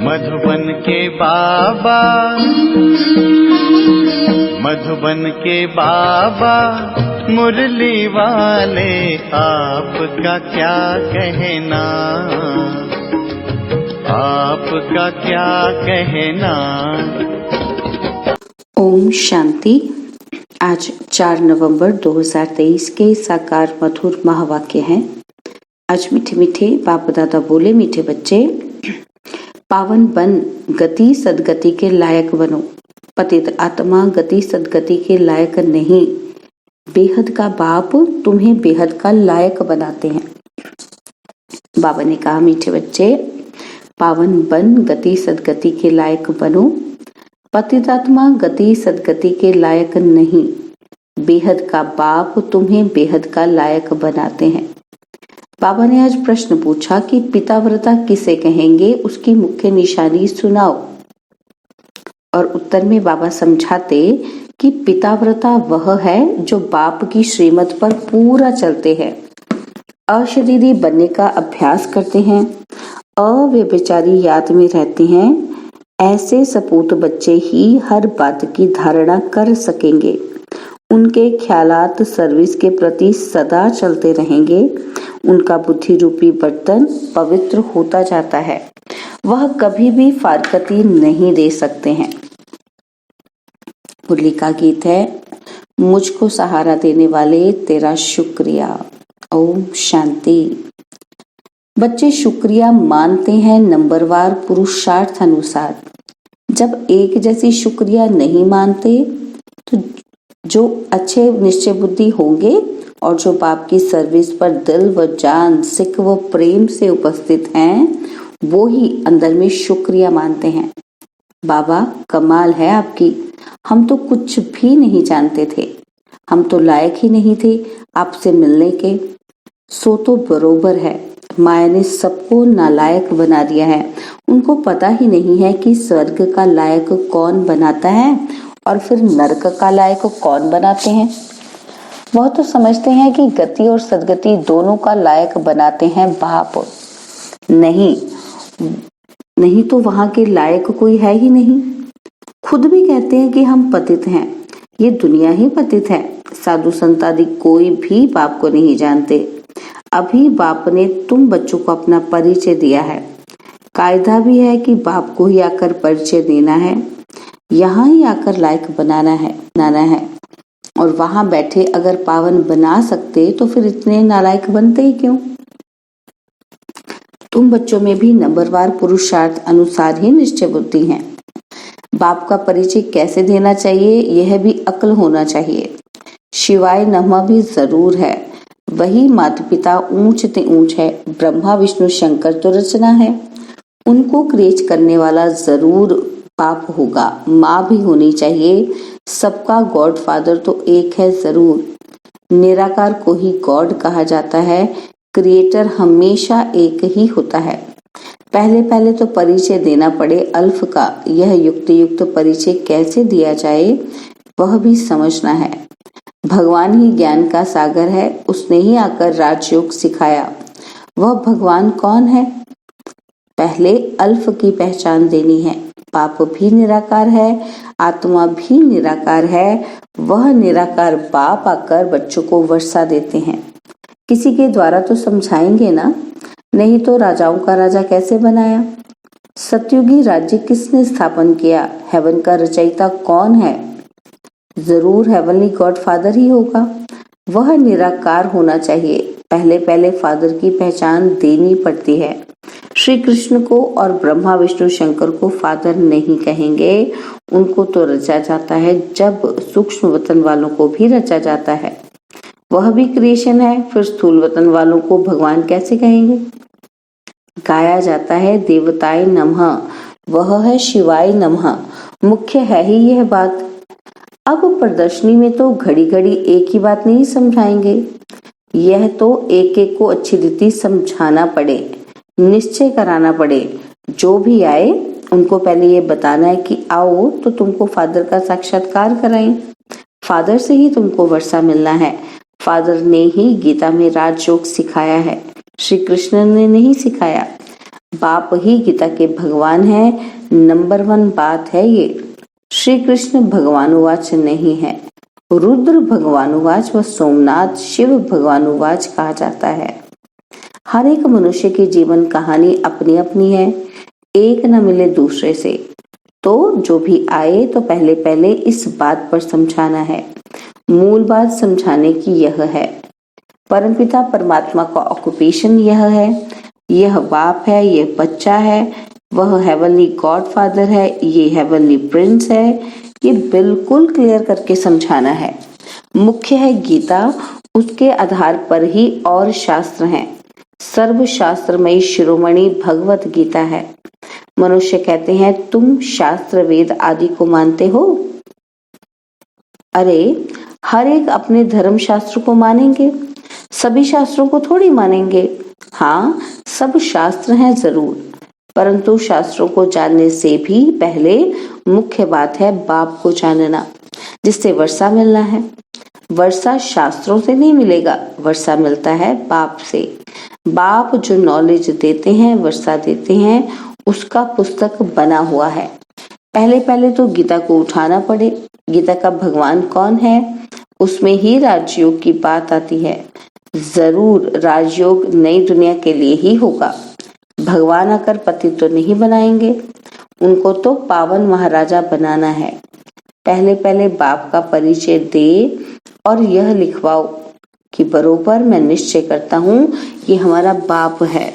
मधुबन के बाबा, मधुबन के बाबा मुरली वाले, आपका क्या कहना, आपका क्या कहना। ओम शांति। आज 4 नवंबर 2023 के साकार मधुर महावाक्य हैं। आज मीठे मीठे बाप दादा बोले, मीठे बच्चे पावन बन, गति सदगति के लायक बनो। पतित आत्मा गति सदगति के लायक नहीं, बेहद का बाप तुम्हें बेहद का लायक बनाते हैं। बाबा ने कहा, मीठे बच्चे पावन बन, गति सदगति के लायक बनो। पतितात्मा गति सदगति के लायक नहीं, बेहद का बाप तुम्हें बेहद का लायक बनाते हैं। बाबा ने आज प्रश्न पूछा कि पिताव्रता किसे कहेंगे, उसकी मुख्य निशानी सुनाओ। और उत्तर में बाबा समझाते कि पिताव्रता वह है जो बाप की श्रीमत पर पूरा चलते हैं, अशरीरी बनने का अभ्यास करते हैं, अव्यभिचारी याद में रहते हैं। ऐसे सपूत बच्चे ही हर बात की धारणा कर सकेंगे। उनके ख्यालात सर्विस के प्रति सदा चलते रहेंगे। उनका बुद्धि रूपी बर्तन पवित्र होता जाता है। वह कभी भी फारकती नहीं दे सकते हैं। मुरली का गीत है, मुझको सहारा देने वाले तेरा शुक्रिया। ओम शांति। बच्चे शुक्रिया मानते हैं नंबरवार पुरुषार्थ अनुसार। जब एक जैसी शुक्रिया नहीं मानते तो जो अच्छे निश्चय बुद्धि होंगे और जो बाप की सर्विस पर दिल व जान सिक व प्रेम से उपस्थित हैं, वो ही अंदर में शुक्रिया मानते हैं। बाबा कमाल है आपकी, हम तो कुछ भी नहीं जानते थे, हम तो लायक ही नहीं थे आपसे मिलने के। सो तो बरोबर है, माया ने सबको नालायक बना दिया है। उनको पता ही नहीं है कि स्वर्ग का लायक कौन बनाता है और फिर नरक का लायक कौन बनाते हैं। वह तो समझते हैं कि गति और सदगति दोनों का लायक बनाते हैं बाप। नहीं तो वहां के लायक कोई है ही नहीं। खुद भी कहते हैं कि हम पतित हैं, ये दुनिया ही पतित है। साधु संत आदि कोई भी बाप को नहीं जानते। अभी बाप ने तुम बच्चों को अपना परिचय दिया है। कायदा भी है कि बाप को ही आकर परिचय देना है, यहाँ ही आकर लायक बनाना है। और वहां बैठे अगर पावन बना सकते तो फिर इतने नालायक बनते ही क्यों। तुम बच्चों में भी नंबरवार पुरुषार्थ अनुसार ही निश्चय बुद्धि है। बाप का परिचय कैसे देना चाहिए, यह भी अक्ल होना चाहिए। शिवाय नमः भी जरूर है। वही माता पिता ऊंच ते ऊंच है। ब्रह्मा विष्णु शंकर तो रचना है, उनको क्रिएट करने वाला जरूर बाप होगा। माँ भी होनी चाहिए। सबका गॉड फादर तो एक है जरूर। निराकार को ही गॉड कहा जाता है। क्रिएटर हमेशा एक ही होता है। पहले तो परिचय देना पड़े अल्फ का। यह युक्त परिचय कैसे दिया जाए वह भी समझना है। भगवान ही ज्ञान का सागर है, उसने ही आकर राजयोग सिखाया। वह भगवान कौन है, पहले अल्फ की पहचान देनी है। बाप भी निराकार है, आत्मा भी निराकार है। वह निराकार बाप आकर बच्चों को वर्षा देते हैं। किसी के द्वारा तो समझाएंगे ना, नहीं तो राजाओं का राजा कैसे बनाया। सतयुगी राज्य किसने स्थापन किया, हेवन का रचयिता कौन है, जरूर हेवनली गॉड फादर ही होगा। वह निराकार होना चाहिए। पहले फादर की पहचान देनी पड़ती है। श्री कृष्ण को और ब्रह्मा विष्णु शंकर को फादर नहीं कहेंगे, उनको तो रचा जाता है जब सूक्ष्म वतन वालों को भी रचा जाता है। वह भी क्रिएशन है, फिर स्थूल वतन वालों को भगवान कैसे कहेंगे। गाया जाता है देवताय नमः, वह है शिवाय नमः। मुख्य है ही यह बात। अब प्रदर्शनी में तो घड़ी घड़ी एक ही बात नहीं समझाएंगे। यह तो एक एक को अच्छी रीति समझाना पड़े, निश्चय कराना पड़े। जो भी आए उनको पहले ये बताना है कि आओ तो तुमको फादर का साक्षात्कार कराएं। फादर से ही तुमको वर्षा मिलना है। फादर ने ही गीता में राजयोग सिखाया है, श्री कृष्ण ने नहीं सिखाया। बाप ही गीता के भगवान हैं, नंबर 1 बात है ये। श्री कृष्ण भगवानुवाच नहीं है, रुद्र भगवानुवाच व सोमनाथ शिव भगवानुवाच कहा जाता है। हर एक मनुष्य की जीवन कहानी अपनी अपनी है, एक न मिले दूसरे से। तो जो भी आए तो पहले पहले इस बात पर समझाना है। मूल बात समझाने की यह है, परमपिता परमात्मा का ऑक्यूपेशन यह है, यह बाप है, यह बच्चा है, वह हेवनली गॉड फादर है, ये हेवनली प्रिंस है। ये बिल्कुल क्लियर करके समझाना है। मुख्य है गीता, उसके आधार पर ही और शास्त्र हैं। सर्वशास्त्रमयी शिरोमणि भगवत गीता है। मनुष्य कहते हैं तुम शास्त्र वेद आदि को मानते हो। अरे हर एक अपने धर्म शास्त्र को मानेंगे, सभी शास्त्रों को थोड़ी मानेंगे। हाँ, सब शास्त्र हैं जरूर, परंतु शास्त्रों को जानने से भी पहले मुख्य बात है बाप को जानना, जिससे वर्षा मिलना है। वर्षा शास्त्रों से नहीं मिलेगा, वर्षा मिलता है बाप से। बाप जो नॉलेज देते हैं, वर्षा देते हैं, उसका पुस्तक बना हुआ है। पहले पहले तो गीता को उठाना पड़े। गीता का भगवान कौन है, उसमें ही राजयोग की बात आती है। जरूर राजयोग नई दुनिया के लिए ही होगा। भगवान आकर पति तो नहीं बनाएंगे, उनको तो पावन महाराजा बनाना है। पहले पहले बाप का परिचय दे और यह लिखवाओ कि बरोबर मैं निश्चय करता हूँ ये हमारा बाप है।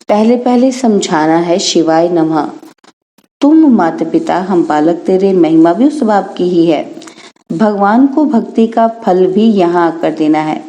पहले पहले समझाना है शिवाय नमः। तुम माता पिता हम बालक तेरे, महिमा भी उस बाप की ही है। भगवान को भक्ति का फल भी यहाँ आकर देना है।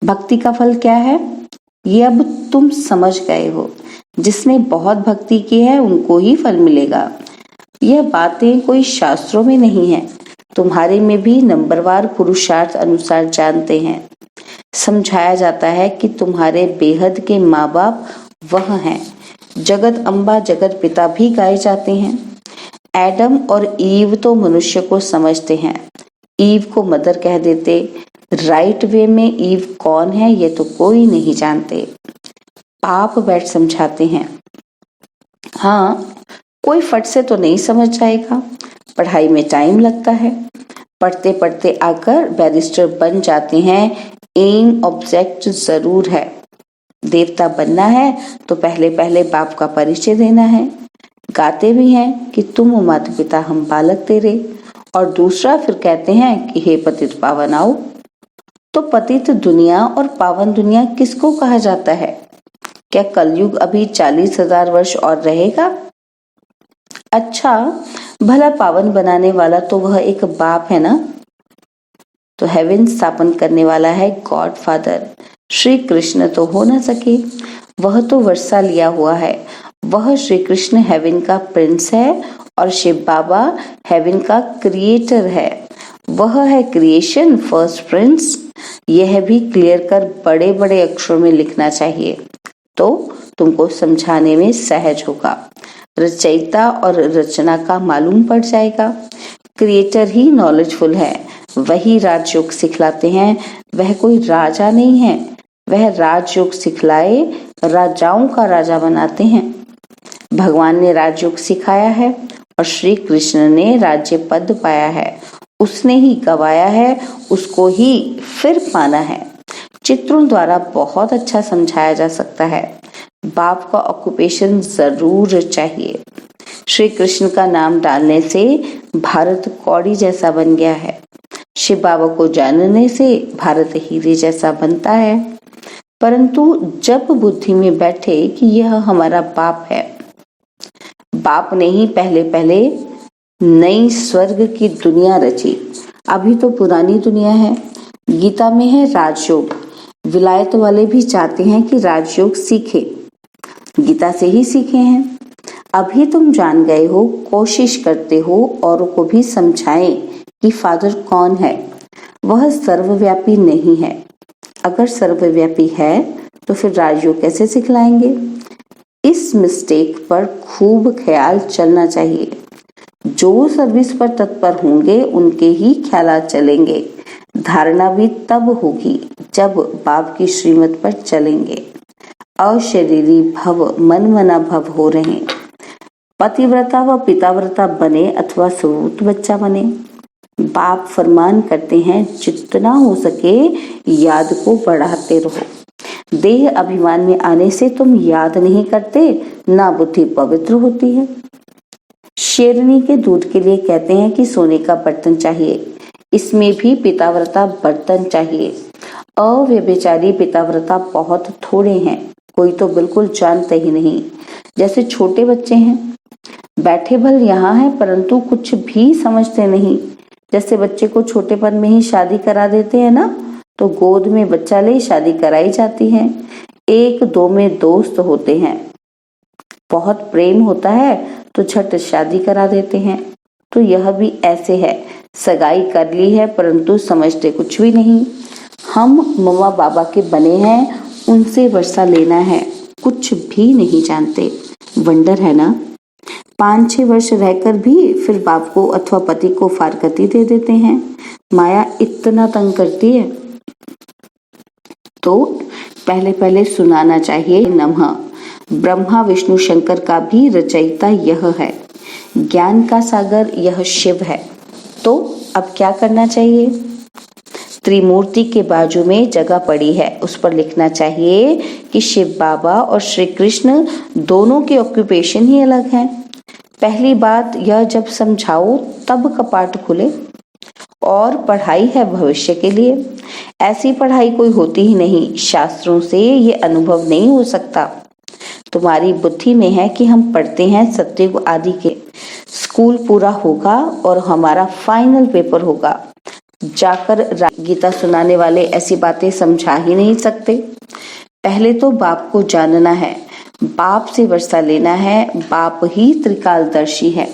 भक्ति का फल क्या है ये अब तुम समझ गए हो। जिसने बहुत भक्ति की है उनको ही फल मिलेगा। यह बातें कोई शास्त्रों में नहीं है, तुम्हारे में भी नंबरवार पुरुषार्थ अनुसार जानते हैं। समझाया जाता है कि तुम्हारे बेहद के माँ बाप वह हैं। जगत अम्बा जगत पिता भी गाए जाते हैं। एडम और ईव तो मनुष्य को समझते हैं, ईव को मदर कह देते। राइट वे में ईव कौन है ये तो कोई नहीं जानते। आप बैठ समझाते हैं। हाँ, कोई फट से तो नहीं समझ जाएगा, पढ़ाई में टाइम लगता है। पढ़ते पढ़ते आकर बैरिस्टर बन जाते हैं। एम ऑब्जेक्ट जरूर है। देवता बनना है तो पहले पहले बाप का परिचय देना है। गाते भी हैं कि तुम माता पिता हम बालक तेरे, और दूसरा फिर कहते हैं कि हे पतित पावन आओ। तो पतित दुनिया और पावन दुनिया किसको कहा जाता है? क्या कलयुग अभी 40,000 वर्ष और रहेगा? अच्छा, भला पावन बनाने वाला तो वह एक बाप है ना। तो हेवन स्थापन करने वाला है गॉड फादर। श्री कृष्ण तो हो ना सके, वह तो वर्षा लिया हुआ है। वह श्री कृष्ण हेवन का प्रिंस है और शिव बाबा हेवन का क्रिएटर है। वह है क्रिएशन फर्स्ट प्रिंस। यह भी क्लियर कर बड़े बड़े अक्षरों में लिखना चाहिए, तो तुमको समझाने में सहज होगा। रचयिता और रचना का मालूम पड़ जाएगा। क्रिएटर ही नॉलेजफुल है, वही राजयोग सिखलाते हैं। वह कोई राजा नहीं है, वह राजयोग सिखलाए राजाओं का राजा बनाते हैं। भगवान ने राजयोग सिखाया है और श्री कृष्ण ने राज्य पद पाया है। उसने ही गवाया है, उसको ही फिर पाना है। चित्रों द्वारा बहुत अच्छा समझाया जा सकता है। बाप का ऑक्यूपेशन जरूर चाहिए। श्री कृष्ण का नाम डालने से भारत कौड़ी जैसा बन गया है। शिव बाबा को जानने से भारत हीरे जैसा बनता है। परंतु जब बुद्धि में बैठे कि यह हमारा बाप है, बाप ने ही पहले पहले नई स्वर्ग की दुनिया रची। अभी तो पुरानी दुनिया है। गीता में है राजयोग। विलायत वाले भी चाहते हैं कि राजयोग सीखे, गीता से ही सीखे हैं। अभी तुम जान गए हो, कोशिश करते हो औरों को भी समझाएं कि फादर कौन है। वह सर्वव्यापी नहीं है। अगर सर्वव्यापी है तो फिर राजयोग कैसे सिखलाएंगे? इस मिस्टेक पर खूब ख्याल चलना चाहिए। जो सर्विस पर तत्पर होंगे उनके ही ख्यालात चलेंगे। धारणा भी तब होगी जब बाप की श्रीमत पर चलेंगे। अशरीरी भव मनमना भव हो रहे हैं। पतिव्रता व पिताव्रता बने अथवा सुवृत बच्चा बने, बाप फरमान करते हैं जितना हो सके याद को बढ़ाते रहो। देह अभिमान में आने से तुम याद नहीं करते, ना बुद्धि पवित्र होती है। शेरनी के दूध के लिए कहते हैं कि सोने का बर्तन चाहिए, इसमें भी पिताव्रता बर्तन चाहिए। अव्यभिचारी पिताव्रता बहुत थोड़े हैं, कोई तो बिल्कुल जानते ही नहीं। जैसे छोटे बच्चे हैं, बैठे भल यहाँ है परंतु कुछ भी समझते नहीं। जैसे बच्चे को छोटेपन में ही शादी करा देते हैं ना, तो गोद में बच्चा ले शादी कराई जाती है। एक दो में दोस्त होते हैं, बहुत प्रेम होता है तो झट शादी करा देते हैं। तो यह भी ऐसे है, सगाई कर ली है परंतु समझते कुछ भी नहीं। हम मम्मा बाबा के बने हैं, उनसे वर्षा लेना है, कुछ भी नहीं जानते। वंडर है ना। 5-6 वर्ष रहकर भी फिर बाप को अथवा पति को फारकती दे देते हैं। माया इतना तंग करती है। तो पहले पहले सुनाना चाहिए नमः। ब्रह्मा विष्णु शंकर का भी रचयिता यह है, ज्ञान का सागर यह शिव है। तो अब क्या करना चाहिए? त्रिमूर्ति के बाजू में जगह पड़ी है, उस पर लिखना चाहिए कि शिव बाबा और श्री कृष्ण दोनों के ऑक्यूपेशन ही अलग हैं। पहली बात यह जब समझाओ तब कपाट खुले। और पढ़ाई है भविष्य के लिए। ऐसी पढ़ाई कोई होती ही नहीं, शास्त्रों से ये अनुभव नहीं हो सकता। तुम्हारी बुद्धि में है कि हम पढ़ते हैं सत्युग आदि के। स्कूल पूरा होगा और हमारा फाइनल पेपर होगा। जाकर गीता सुनाने वाले ऐसी बातें समझा ही नहीं सकते। पहले तो बाप को जानना है, बाप से वर्षा लेना है। बाप ही त्रिकालदर्शी है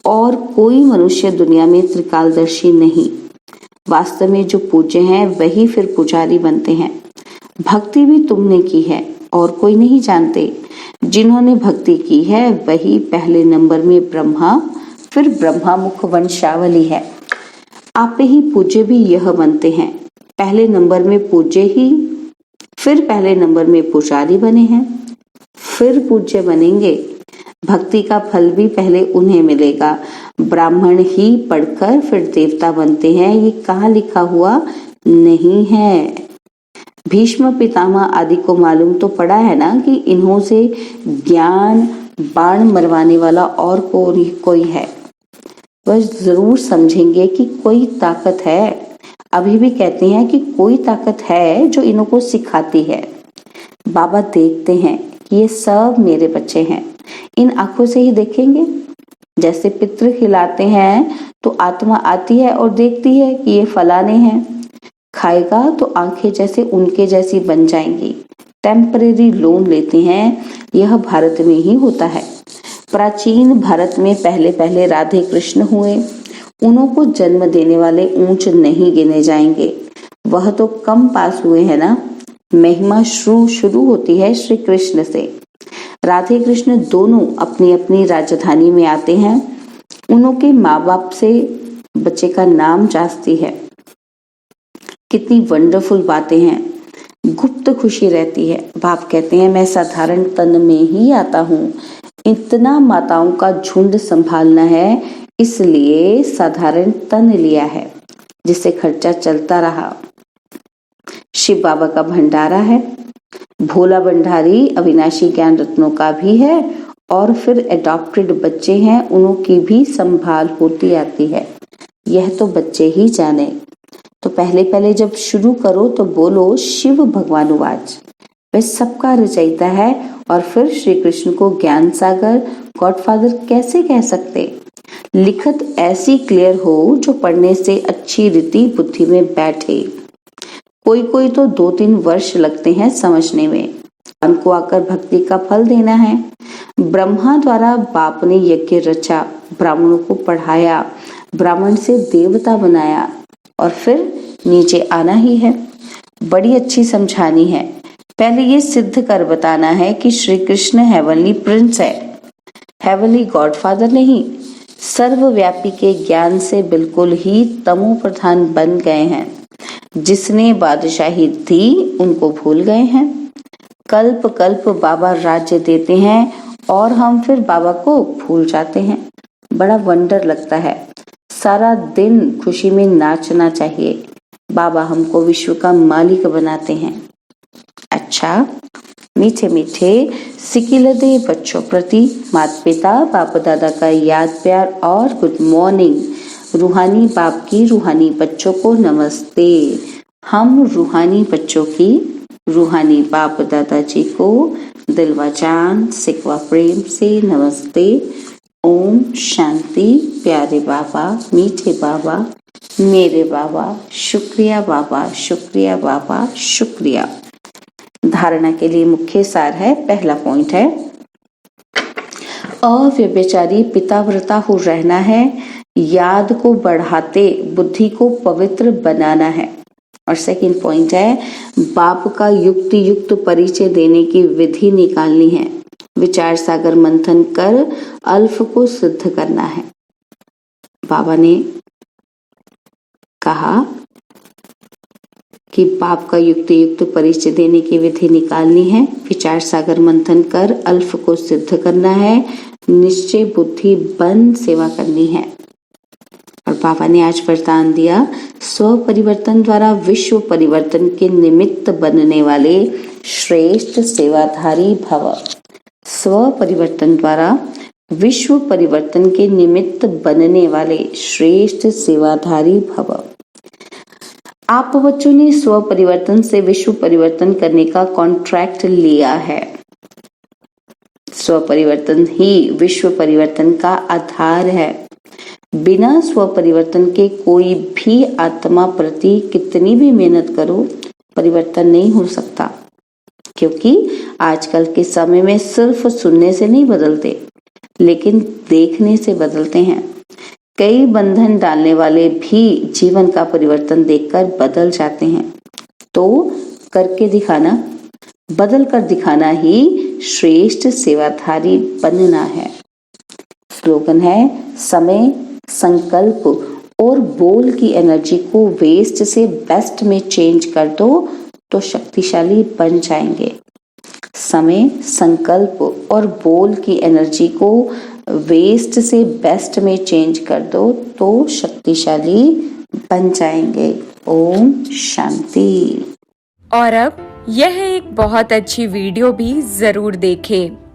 और कोई मनुष्य दुनिया में त्रिकालदर्शी नहीं। वास्तव में जो पूज्य हैं वही फिर पुजारी बनते हैं। भक्ति भी तुमने की है और कोई नहीं जानते। जिन्होंने भक्ति की है वही पहले नंबर में ब्रह्मा, फिर ब्रह्मा मुख वंशावली है। आप ही पूज्य भी यह बनते हैं। पहले नंबर में पूज्य ही, फिर पहले नंबर में पुजारी बने हैं, फिर पूज्य बनेंगे। भक्ति का फल भी पहले उन्हें मिलेगा। ब्राह्मण ही पढ़कर फिर देवता बनते हैं, ये कहाँ लिखा हुआ नहीं है। भीष्म पितामह आदि को मालूम तो पड़ा है ना कि इन्हों से ज्ञान बाण मरवाने वाला और कोई है। वह जरूर समझेंगे कि कोई ताकत है। अभी भी कहते हैं कि कोई ताकत है जो इन्हों को सिखाती है। बाबा देखते हैं कि ये सब मेरे बच्चे हैं। इन आंखों से ही देखेंगे। जैसे पितृ खिलाते हैं तो आत्मा आती है और देखती है कि ये फलाने हैं, खाएगा तो आंखें जैसे उनके जैसी बन जाएंगी। टेम्परेरी लोन लेते हैं, यह भारत में ही होता है। प्राचीन भारत में पहले पहले राधे कृष्ण हुए, उन्हों को जन्म देने वाले ऊंच नहीं गिने जाएंगे। वह तो कम पास हुए हैं ना। महिमा शुरू होती है श्री कृष्ण से। राधे कृष्ण दोनों अपनी अपनी राजधानी में आते हैं। उन्हों के माँ बाप से बच्चे का नाम जांचती है। कितनी वंडरफुल बातें हैं। गुप्त खुशी रहती है। बाप कहते हैं मैं साधारण तन में ही आता हूँ, इतना माताओं का झुंड संभालना है, इसलिए साधारण तन लिया है जिससे खर्चा चलता रहा। शिव बाबा का भंडारा है। भोला भंडारी अविनाशी ज्ञान रत्नों का भी है और फिर एडॉप्टेड बच्चे हैं, उन्हों की भी संभाल होती आती है। यह तो बच्चे ही जाने। तो पहले पहले जब शुरू करो तो बोलो शिव भगवानुवाच। वह सबका रचयिता है और फिर श्री कृष्ण को ज्ञान सागर गॉडफादर कैसे कह सकते। लिखत ऐसी क्लियर हो जो पढ़ने से अच्छी रीति बुद्धि में बैठे। कोई तो 2-3 वर्ष लगते हैं समझने में। उनको आकर भक्ति का फल देना है। ब्रह्मा द्वारा बाप ने यज्ञ रचा, ब्राह्मणों को पढ़ाया, ब्राह्मण से देवता बनाया और फिर नीचे आना ही है। बड़ी अच्छी समझानी है। पहले ये सिद्ध कर बताना है कि श्री कृष्ण हेवनली प्रिंस है, हेवनली गॉडफादर नहीं। सर्वव्यापी के ज्ञान से बिल्कुल ही तमो प्रधान बन गए हैं। जिसने बादशाही थी उनको भूल गए हैं। कल्प कल्प बाबा राज्य देते हैं और हम फिर बाबा को भूल जाते हैं। बड़ा वंडर लगता है। सारा दिन खुशी में नाचना चाहिए। बाबा हमको विश्व का मालिक बनाते हैं। अच्छा, मीठे मीठे सिकिलदे बच्चों प्रति माता पिता बाप दादा का याद प्यार और गुड मॉर्निंग। रूहानी बाप की रूहानी बच्चों को नमस्ते। हम रूहानी बच्चों की रूहानी बाप दादाजी को दिलवा जान सिकवा प्रेम से नमस्ते। ओम शांति। प्यारे बाबा, मीठे बाबा, मेरे बाबा, शुक्रिया बाबा, शुक्रिया बाबा, शुक्रिया। धारणा के लिए मुख्य सार है। पहला पॉइंट है अव्यभिचारी पिताव्रता हो रहना है। याद को बढ़ाते बुद्धि को पवित्र बनाना है। और सेकंड पॉइंट है बाप का युक्ति युक्त परिचय देने की विधि निकालनी है। विचार सागर मंथन कर अल्फ को सिद्ध करना है। बाबा ने कहा कि बाप का युक्ति युक्त परिचय देने की विधि निकालनी है। विचार सागर मंथन कर अल्फ को सिद्ध करना है। निश्चय बुद्धि बन सेवा करनी है। और बाबा ने आज वरदान दिया स्व परिवर्तन द्वारा विश्व परिवर्तन के निमित्त बनने वाले श्रेष्ठ सेवाधारी भव। स्व परिवर्तन द्वारा विश्व परिवर्तन के निमित्त बनने वाले श्रेष्ठ सेवाधारी भव। आप बच्चों ने स्व परिवर्तन से विश्व परिवर्तन करने का कॉन्ट्रैक्ट लिया है। स्व परिवर्तन ही विश्व परिवर्तन का आधार है। बिना स्व परिवर्तन के कोई भी आत्मा प्रति कितनी भी मेहनत करो परिवर्तन नहीं हो सकता, क्योंकि आजकल के समय में सिर्फ सुनने से नहीं बदलते, लेकिन देखने से बदलते हैं। कई बंधन डालने वाले भी जीवन का परिवर्तन देखकर बदल जाते हैं। तो करके दिखाना, बदल कर दिखाना ही श्रेष्ठ सेवाधारी बनना है। स्लोगन है समय, संकल्प और बोल की एनर्जी को वेस्ट से बेस्ट में चेंज कर दो तो शक्तिशाली बन जाएंगे। समय, संकल्प और बोल की एनर्जी को वेस्ट से बेस्ट में चेंज कर दो तो शक्तिशाली बन जाएंगे। ओम शांति। और अब यह एक बहुत अच्छी वीडियो भी जरूर देखें।